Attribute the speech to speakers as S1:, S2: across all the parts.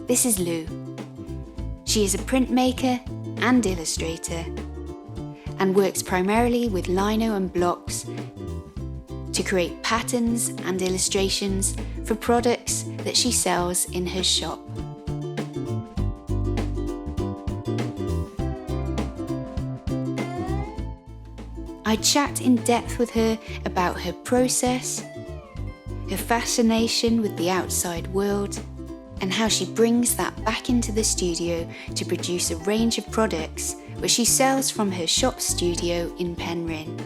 S1: This is Lou. She is a printmaker and illustrator and works primarily with lino and blocks to create patterns and illustrations for products that she sells in her shop. I chat in depth with her about her process, her fascination with the outside world, and how she brings that back into the studio to produce a range of products which she sells from her shop studio in Penryn.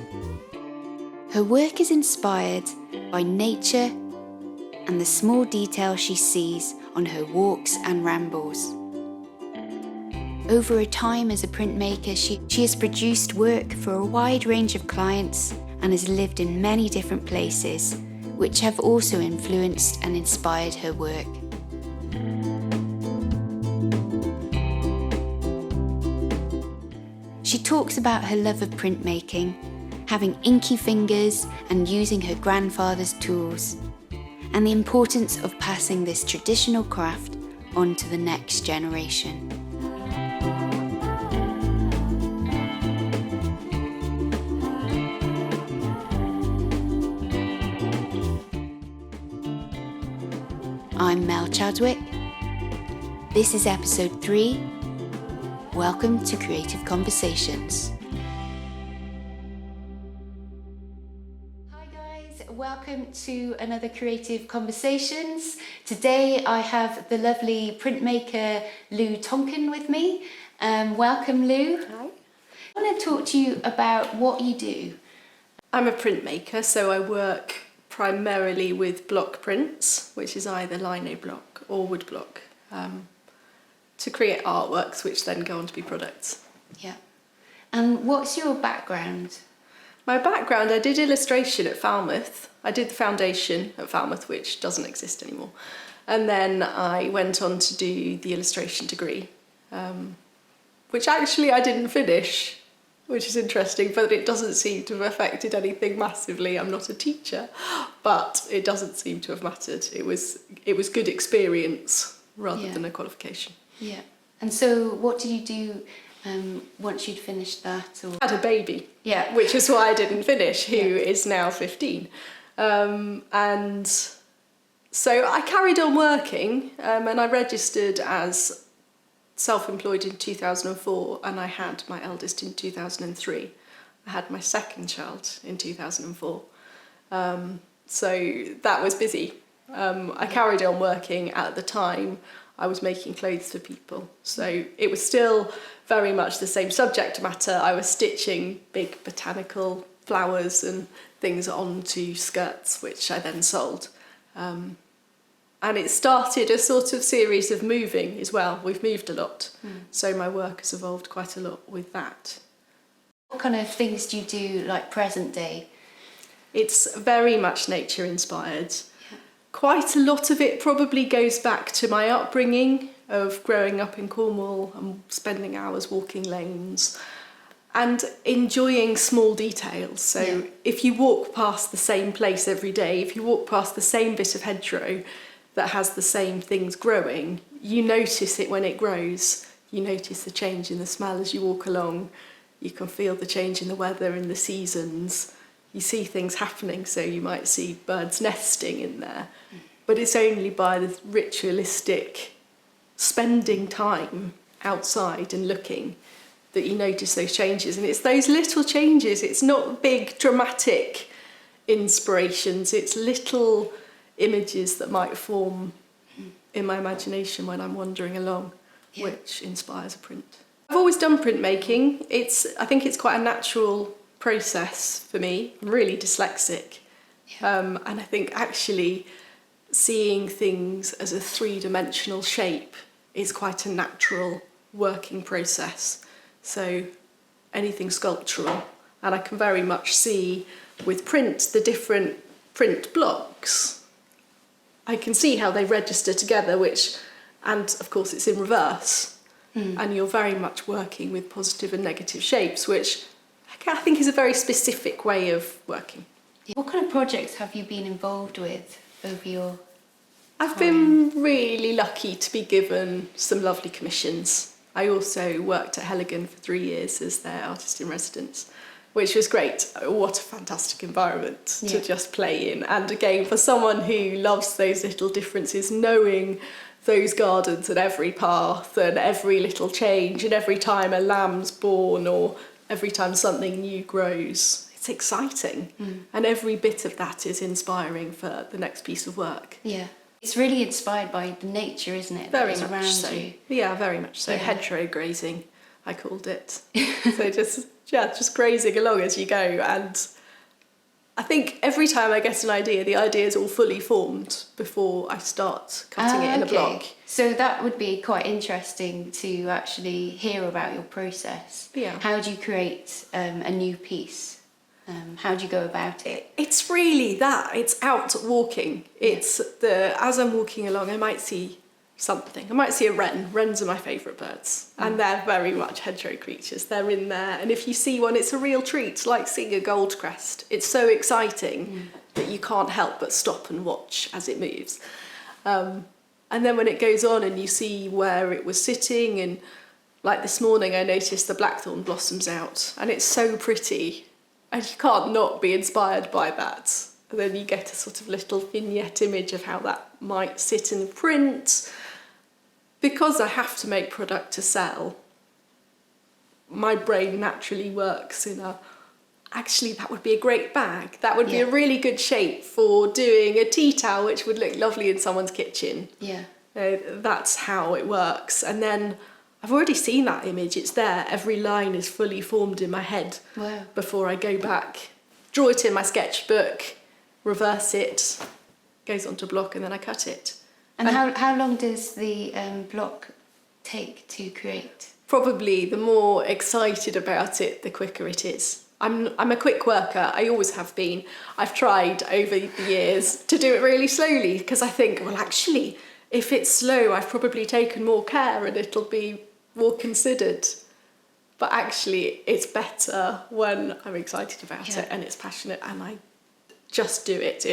S1: Her work is inspired by nature and the small details she sees on her walks and rambles. Over her time as a printmaker, she has produced work for a wide range of clients and has lived in many different places, which have also influenced and inspired her work. She talks about her love of printmaking, having inky fingers and using her grandfather's tools, and the importance of passing this traditional craft on to the next generation. I'm Mel Chadwick. This is episode 3. Welcome to Creative Conversations. Hi guys, welcome to another Creative Conversations. Today I have the lovely printmaker Lou Tonkin with me. Welcome Lou.
S2: Hi.
S1: I want to talk to you about what you do.
S2: I'm a printmaker, so I work primarily with block prints, which is either lino block or wood block, to create artworks which then go on to be products.
S1: Yeah. And what's your background?
S2: My background, I did illustration at Falmouth. I did the foundation at Falmouth, which doesn't exist anymore. And then I went on to do the illustration degree, which actually I didn't finish, which is interesting, but it doesn't seem to have affected anything massively. I'm not a teacher, but it doesn't seem to have mattered. It was good experience rather than a qualification.
S1: Yeah. And so what did you do once you'd finished that? Or?
S2: I had a baby,
S1: yeah,
S2: which is why I didn't finish, who is now 15. And so I carried on working, and I registered as self-employed in 2004, and I had my eldest in 2003. I had my second child in 2004. So that was busy. I carried on working. At the time I was making clothes for people, so it was still very much the same subject matter. I was stitching big botanical flowers and things onto skirts, which I then sold. And it started a sort of series of moving as well. We've moved a lot, so my work has evolved quite a lot with that.
S1: What kind of things do you do, like present day?
S2: It's very much nature inspired. Yeah. Quite a lot of it probably goes back to my upbringing of growing up in Cornwall and spending hours walking lanes and enjoying small details. So if you walk past the same place every day, if you walk past the same bit of hedgerow that has the same things growing, you notice it when it grows. You notice the change in the smell as you walk along. You can feel the change in the weather and the seasons. You see things happening, so you might see birds nesting in there. But it's only by the ritualistic spending time outside and looking that you notice those changes. And it's those little changes. It's not big dramatic inspirations. It's little images that might form in my imagination when I'm wandering along, which inspires a print. I've always done printmaking. I think it's quite a natural process for me. I'm really dyslexic, and I think actually seeing things as a three-dimensional shape is quite a natural working process. So anything sculptural, and I can very much see with print the different print blocks. I can see how they register together, and of course it's in reverse, and you're very much working with positive and negative shapes, which I think is a very specific way of working.
S1: What kind of projects have you been involved with over your
S2: I've been really lucky to be given some lovely commissions. I also worked at Helligan for 3 years as their artist in residence, which was great. What a fantastic environment to just play in. And again, for someone who loves those little differences, knowing those gardens and every path and every little change and every time a lamb's born or every time something new grows, it's exciting. And every bit of that is inspiring for the next piece of work.
S1: Yeah. It's really inspired by the nature, isn't it?
S2: Very
S1: that is
S2: much
S1: around
S2: so.
S1: you.
S2: Yeah, very much so.
S1: Yeah.
S2: Hedgerow grazing, I called it. So just grazing along as you go. And I think every time I get an idea, the idea is all fully formed before I start cutting it in a block.
S1: So that would be quite interesting to actually hear about your process.
S2: Yeah.
S1: How do you create a new piece? How do you go about it?
S2: It's really that. It's out walking. It's as I'm walking along, I might see something. I might see a wren. Wrens are my favourite birds. And they're very much hedgerow creatures. They're in there. And if you see one, it's a real treat, like seeing a goldcrest. It's so exciting that you can't help but stop and watch as it moves. And then when it goes on and you see where it was sitting, and like this morning I noticed the blackthorn blossoms out, and it's so pretty. And you can't not be inspired by that. And then you get a sort of little vignette image of how that might sit in the print. Because I have to make product to sell, my brain naturally works in actually that would be a great bag. That would be a really good shape for doing a tea towel, which would look lovely in someone's kitchen.
S1: Yeah.
S2: That's how it works. And then I've already seen that image. It's there. Every line is fully formed in my head.
S1: Wow.
S2: Before I go back, draw it in my sketchbook, reverse it, goes onto block, and then I cut it.
S1: And how long does the block take to create?
S2: Probably the more excited about it, the quicker it is. I'm a quick worker. I always have been. I've tried over the years to do it really slowly because I think, well, actually, if it's slow, I've probably taken more care and it'll be more considered. But actually, it's better when I'm excited about it and it's passionate and I just do it.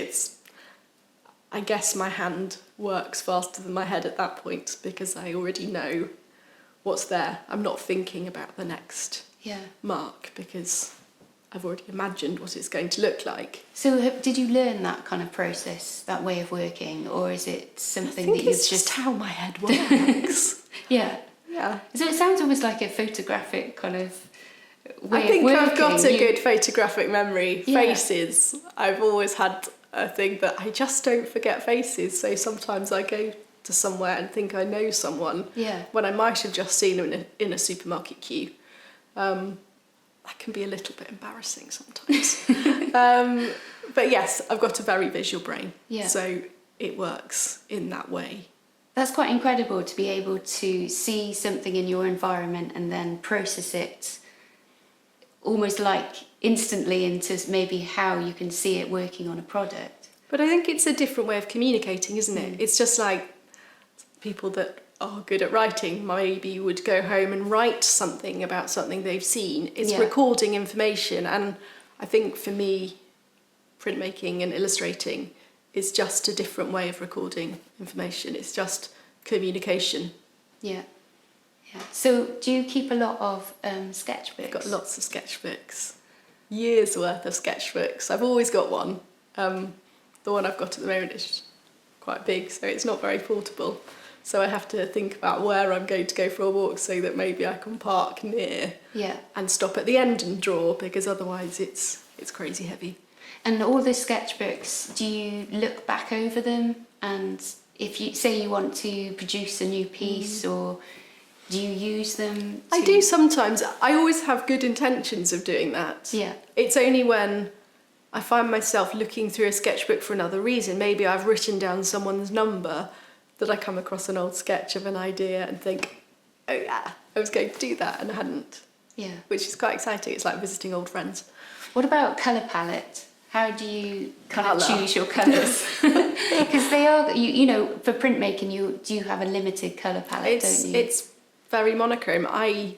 S2: I guess my hand works faster than my head at that point because I already know what's there. I'm not thinking about the next mark because I've already imagined what it's going to look like.
S1: So did you learn that kind of process, that way of working, or is it something that
S2: it's just how my head works.
S1: Yeah. So it sounds almost like a photographic kind of way of working.
S2: I've got a good photographic memory. Faces, I've always had a thing that I just don't forget faces. So sometimes I go to somewhere and think I know someone when I might have just seen them in a supermarket queue. That can be a little bit embarrassing sometimes. But yes, I've got a very visual brain. So it works in that way.
S1: That's quite incredible to be able to see something in your environment and then process it almost like instantly into maybe how you can see it working on a product.
S2: But I think it's a different way of communicating, isn't it? It's just like people that are good at writing maybe would go home and write something about something they've seen. It's recording information, and I think for me, printmaking and illustrating is just a different way of recording information. It's just communication. Yeah.
S1: So do you keep a lot of sketchbooks?
S2: I've got lots of sketchbooks. Years worth of sketchbooks. I've always got one. The one I've got at the moment is quite big, so it's not very portable. So I have to think about where I'm going to go for a walk so that maybe I can park near and stop at the end and draw, because otherwise it's crazy heavy.
S1: And all the sketchbooks, do you look back over them? And if you say you want to produce a new piece, or do you use them?
S2: I do sometimes. I always have good intentions of doing that. It's only when I find myself looking through a sketchbook for another reason. Maybe I've written down someone's number, that I come across an old sketch of an idea and think, oh yeah, I was going to do that and I hadn't. Which is quite exciting. It's like visiting old friends.
S1: What about colour palette? How do you kind of choose your colours? Because they are, you know, for printmaking, you do have a limited colour palette, don't you?
S2: It's very monochrome. I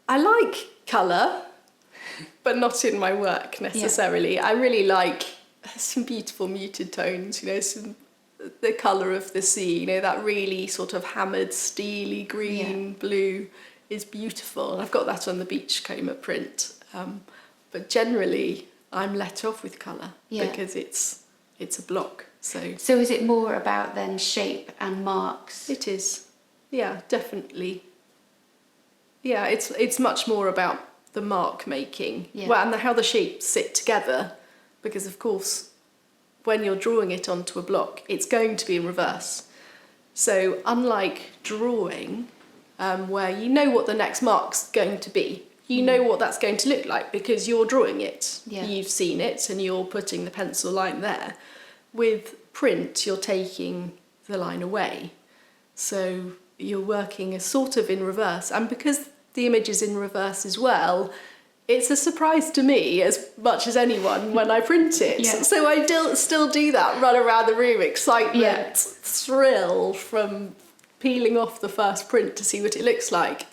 S2: like colour, but not in my work necessarily. I really like some beautiful muted tones, you know, some the colour of the sea, you know, that really sort of hammered, steely green, blue is beautiful. And I've got that on the beachcomber print. But generally, I'm let off with colour because it's a block. So
S1: is it more about then shape and marks?
S2: it is. Yeah, definitely. Yeah, it's much more about the mark making.
S1: Yeah.
S2: Well, and how the shapes sit together, because of course, when you're drawing it onto a block, it's going to be in reverse. So unlike drawing, where you know what the next mark's going to be, you know what that's going to look like because you're drawing it.
S1: Yeah.
S2: You've seen it and you're putting the pencil line there. With print, you're taking the line away. So you're working a sort of in reverse. And because the image is in reverse as well, it's a surprise to me as much as anyone when I print it.
S1: Yeah.
S2: So I still do that, run around the room, excitement, thrill from peeling off the first print to see what it looks like.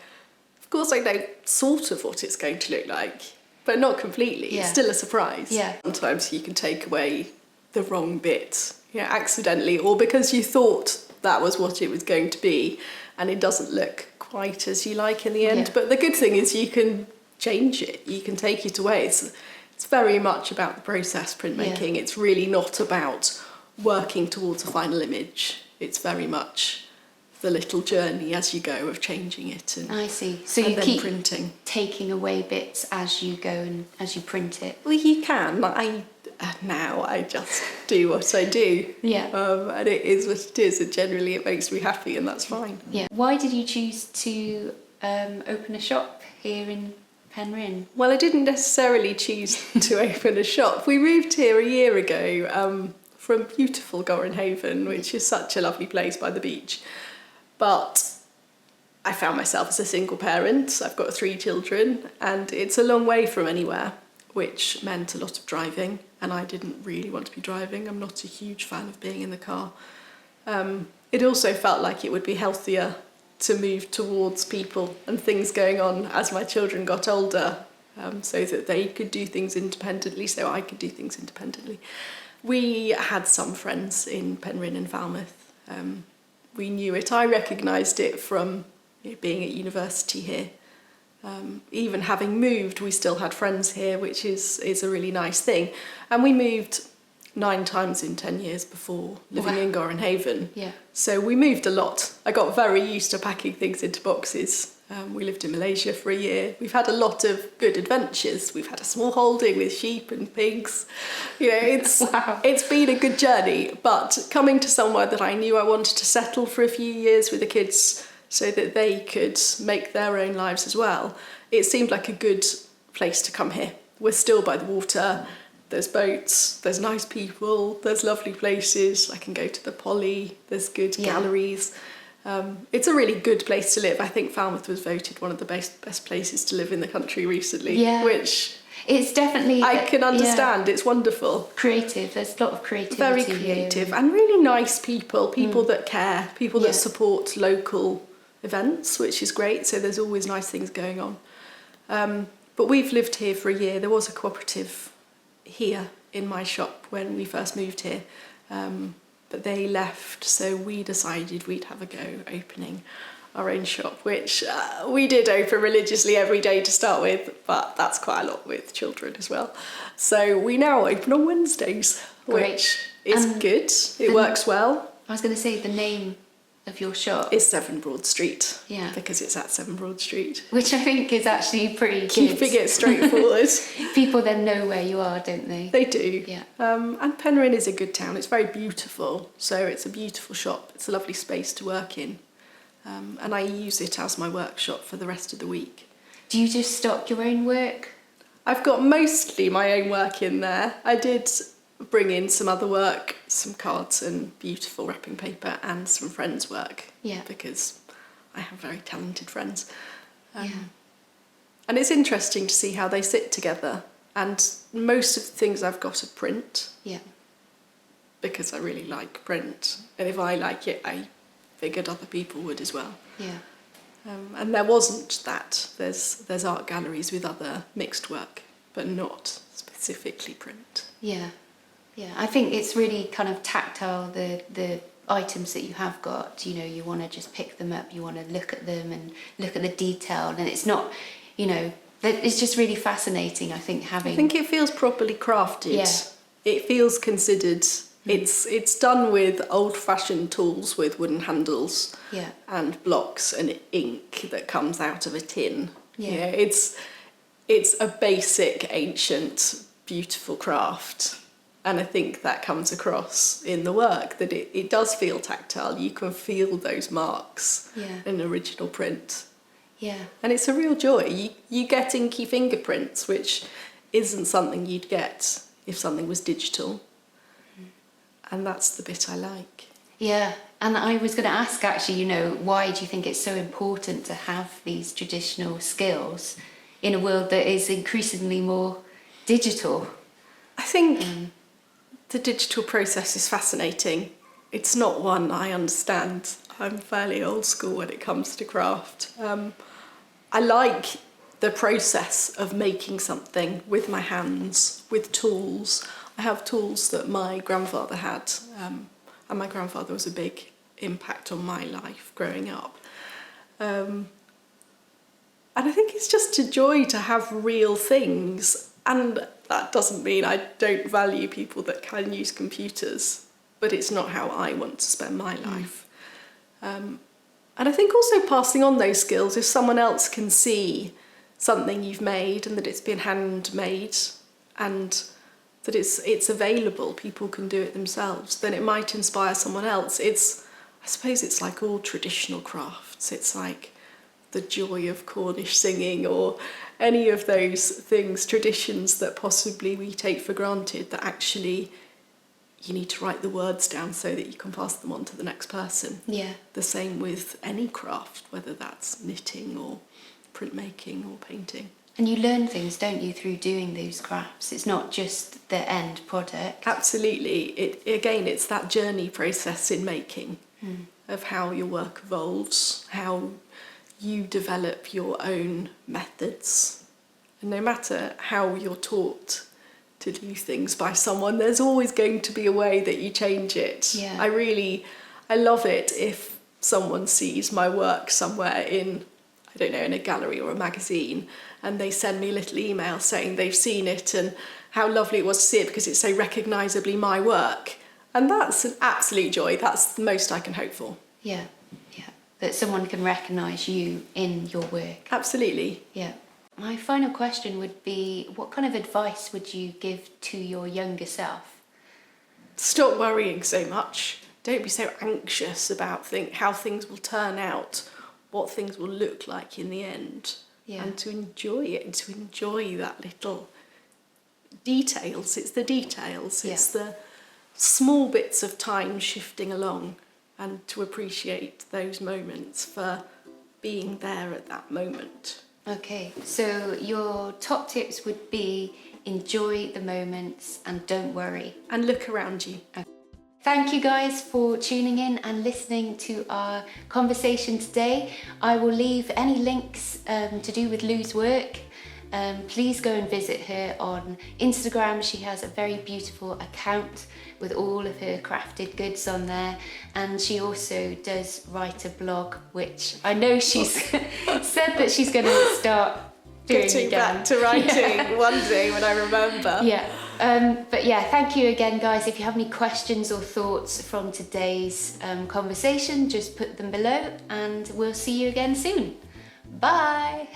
S2: Of course, I know sort of what it's going to look like, but not completely.
S1: Yeah.
S2: It's still a surprise.
S1: Yeah.
S2: Sometimes you can take away the wrong bit, accidentally, or because you thought that was what it was going to be, and it doesn't look quite as you like in the end.
S1: Yeah.
S2: But the good thing is you can change it. You can take it away. It's very much about the process printmaking. It's really not about working towards a final image. It's very much the little journey as you go of changing it and
S1: I see. So
S2: and
S1: you
S2: then
S1: keep
S2: printing.
S1: taking away bits as you go and as you print it.
S2: Well, you can. Now I just do what I do.
S1: Yeah.
S2: And it is what it is, and generally it makes me happy, and that's fine.
S1: Yeah. Why did you choose to open a shop here in Penryn?
S2: Well, I didn't necessarily choose to open a shop. We moved here a year ago from beautiful Gorenhaven, which is such a lovely place by the beach. But I found myself as a single parent. I've got 3 children, and it's a long way from anywhere, which meant a lot of driving, and I didn't really want to be driving. I'm not a huge fan of being in the car. It also felt like it would be healthier to move towards people and things going on as my children got older, so that they could do things independently, so I could do things independently. We had some friends in Penryn and Falmouth. We knew it. I recognised it from being at university here. Even having moved, we still had friends here, which is a really nice thing. And we moved 9 times in 10 years before living in Gorenhaven.
S1: Yeah.
S2: So we moved a lot. I got very used to packing things into boxes. We lived in Malaysia for a year. We've had a lot of good adventures. We've had a small holding with sheep and pigs. It's been a good journey. But coming to somewhere that I knew I wanted to settle for a few years with the kids so that they could make their own lives as well, it seemed like a good place to come here. We're still by the water. There's boats, there's nice people, there's lovely places. I can go to the Poly, there's good galleries. It's a really good place to live. I think Falmouth was voted one of the best places to live in the country recently, which
S1: it's definitely
S2: I can understand. It's wonderful.
S1: Creative. There's a lot of creativity.
S2: Very creative
S1: here.
S2: and really nice people that care, people that support local events, which is great. So there's always nice things going on. But we've lived here for a year. There was a cooperative here in my shop when we first moved here, but they left, so we decided we'd have a go opening our own shop, which we did open religiously every day to start with, but that's quite a lot with children as well. So we now open on Wednesdays, which is good. It works well.
S1: I was going to say the name of your shop
S2: is 7 Broad Street.
S1: Yeah.
S2: Because it's at 7 Broad Street.
S1: Which I think is actually pretty good.
S2: Keeping it straightforward.
S1: People then know where you are, don't they?
S2: They do.
S1: Yeah.
S2: And Penryn is a good town. It's very beautiful. So it's a beautiful shop. It's a lovely space to work in. And I use it as my workshop for the rest of the week.
S1: Do you just stock your own work?
S2: I've got mostly my own work in there. I did bring in some other work, some cards and beautiful wrapping paper, and some friends' work.
S1: Yeah.
S2: Because I have very talented friends. And it's interesting to see how they sit together. And most of the things I've got are print.
S1: Yeah.
S2: Because I really like print. And if I like it, I figured other people would as well.
S1: Yeah.
S2: And there wasn't that. There's art galleries with other mixed work, but not specifically print.
S1: Yeah. Yeah, I think it's really kind of tactile, the items that you have got. You know, you want to just pick them up, you want to look at them and look at the detail, and it's not, you know, it's just really fascinating, I think, having...
S2: I think it feels properly crafted.
S1: Yeah.
S2: It feels considered. It's done with old-fashioned tools with wooden handles and blocks and ink that comes out of a tin.
S1: Yeah.
S2: You know, it's a basic, ancient, beautiful craft. And I think that comes across in the work, that it does feel tactile. You can feel those marks in original print.
S1: Yeah.
S2: And it's a real joy. You get inky fingerprints, which isn't something you'd get if something was digital. And that's the bit I like.
S1: Yeah, and I was going to ask actually, you know, why do you think it's so important to have these traditional skills in a world that is increasingly more digital?
S2: I think the digital process is fascinating. It's not one I understand. I'm fairly old school when it comes to craft. I like the process of making something with my hands, with tools. I have tools that my grandfather had, and my grandfather was a big impact on my life growing up. And I think it's just a joy to have real things. And that doesn't mean I don't value people that can use computers, but it's not how I want to spend my life. And I think also passing on those skills, if someone else can see something you've made and that it's been handmade and that it's available, people can do it themselves, then it might inspire someone else. I suppose it's like all traditional crafts. It's like the joy of Cornish singing or any of those things, traditions that possibly we take for granted, that actually you need to write the words down so that you can pass them on to the next person. Yeah. The same with any craft, whether that's knitting or printmaking or painting.
S1: And you learn things, don't you, through doing those crafts? It's not just the end product.
S2: Absolutely. It's that journey process in making of how your work evolves, how you develop your own methods. And no matter how you're taught to do things by someone, there's always going to be a way that you change it. Yeah. I love it if someone sees my work somewhere in a gallery or a magazine, and they send me a little email saying they've seen it and how lovely it was to see it because it's so recognisably my work. And that's an absolute joy. That's the most I can hope for.
S1: Yeah, yeah. That someone can recognise you in your work.
S2: Absolutely.
S1: Yeah. My final question would be, what kind of advice would you give to your younger self?
S2: Stop worrying so much. Don't be so anxious about how things will turn out, what things will look like in the end. Yeah. And to enjoy it, and to enjoy that little details. It's the details. Yeah. It's the small bits of time shifting along, and to appreciate those moments for being there at that moment.
S1: Okay, so your top tips would be enjoy the moments and don't worry.
S2: And look around you.
S1: Okay. Thank you guys for tuning in and listening to our conversation today. I will leave any links to do with Lou's work. Please go and visit her on Instagram. She has a very beautiful account with all of her crafted goods on there, and she also does write a blog, which I know she's said that she's going to start doing
S2: getting
S1: again.
S2: Back to writing one day when I remember.
S1: Yeah. But yeah, thank you again, guys. If you have any questions or thoughts from today's conversation, just put them below, and we'll see you again soon. Bye.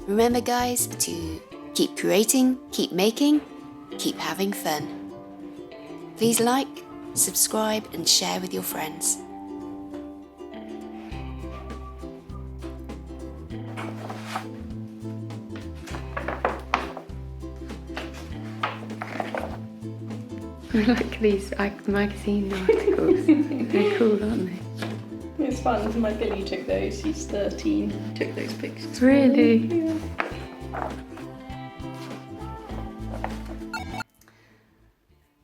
S1: Remember, guys, to keep creating, keep making, keep having fun. Please like, subscribe, and share with your friends. I like these magazine articles. They're cool, aren't they?
S2: It's fun. My Billy took those. He's 13. Took those pictures.
S1: Really?
S2: Yeah.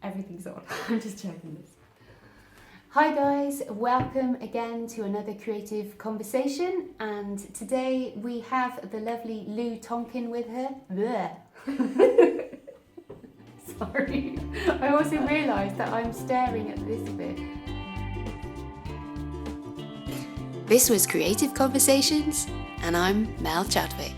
S1: Everything's on. I'm just checking this. Hi guys, welcome again to another creative conversation, and today we have the lovely Lou Tonkin with her. Sorry. I also realised that I'm staring at this bit. This was Creative Conversations, and I'm Mel Chadwick.